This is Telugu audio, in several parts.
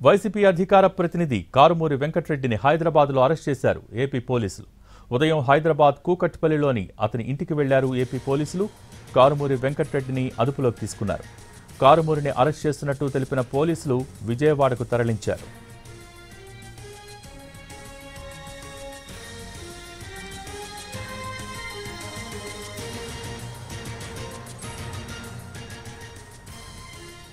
వైసీపీ అధికార ప్రతినిధి కారుమూరి వెంకటరెడ్డిని హైదరాబాద్లో అరెస్ట్ చేశారు ఏపీ పోలీసులు. ఉదయం హైదరాబాద్ కూకట్పల్లిలోని అతని ఇంటికి వెళ్లారు ఏపీ పోలీసులు. కారుమూరి వెంకటరెడ్డిని అదుపులోకి తీసుకున్నారు. కారుమూరిని అరెస్ట్ చేస్తున్నట్టు తెలిపిన పోలీసులు విజయవాడకు తరలించారు.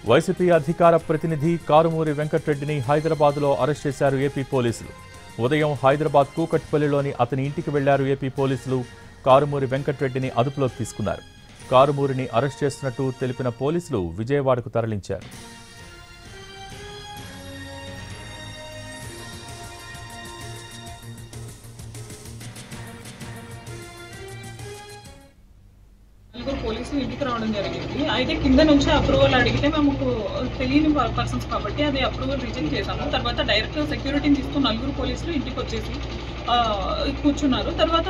వైసీపీ అధికార ప్రతినిధి కారుమూరి వెంకటరెడ్డిని హైదరాబాద్లో అరెస్ట్ చేశారు ఏపీ పోలీసులు. ఉదయం హైదరాబాద్ కూకట్పల్లిలోని అతని ఇంటికి వెళ్లారు ఏపీ పోలీసులు. కారుమూరి వెంకటరెడ్డిని అదుపులోకి తీసుకున్నారు. కారుమూరిని అరెస్ట్ చేస్తున్నట్టు తెలిపిన పోలీసులు విజయవాడకు తరలించారు. పోలీసులు ఇంటికి రావడం జరిగింది. అయితే కింద నుంచి అప్రూవల్ అడిగితే మేము తెలియని పర్సన్స్ కాబట్టి అది అప్రూవల్ రిజెక్ట్ చేశాము. తర్వాత డైరెక్ట్ సెక్యూరిటీని తీసుకుని 4 పోలీసులు ఇంటికి వచ్చేసి కూర్చున్నారు. తర్వాత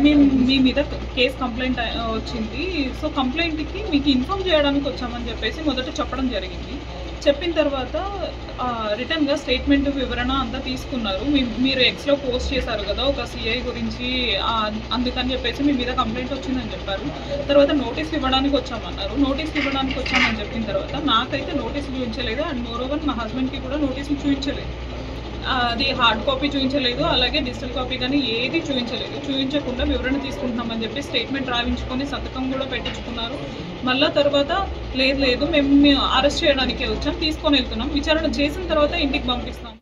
మేము మీ మీద కేసు కంప్లైంట్ వచ్చింది, సో కంప్లైంట్కి మీకు ఇన్ఫామ్ చేయడానికి వచ్చామని చెప్పేసి మొదట చెప్పడం జరిగింది. చెప్పిన తర్వాత రిటర్న్గా స్టేట్మెంట్ వివరణ అంతా తీసుకున్నారు. మీరు ఎక్స్లో పోస్ట్ చేశారు కదా ఒక సిఐ గురించి, అందుకని చెప్పేసి మీ మీద కంప్లైంట్ వచ్చిందని చెప్పారు. తర్వాత నోటీస్ ఇవ్వడానికి వచ్చామన్నారు. నోటీస్ ఇవ్వడానికి వచ్చామని చెప్పిన తర్వాత నాకైతే నోటీస్ చూపించలేదు, అండ్ మోరోవర్ మా హస్బెండ్కి కూడా నోటీసులు చూపించలేదు. అది హార్డ్ కాపీ చూపించలేదు, అలాగే డిజిటల్ కాపీ కానీ ఏది చూపించలేదు. చూపించకుండా వివరణ తీసుకుంటున్నామని చెప్పి స్టేట్మెంట్ రాయించుకొని సంతకం కూడా పెట్టించుకున్నారు. మళ్ళీ తర్వాత లేదు మేము అరెస్ట్ చేయడానికే వచ్చాం, తీసుకొని వెళ్తున్నాం, విచారణ చేసిన తర్వాత ఇంటికి పంపిస్తాం.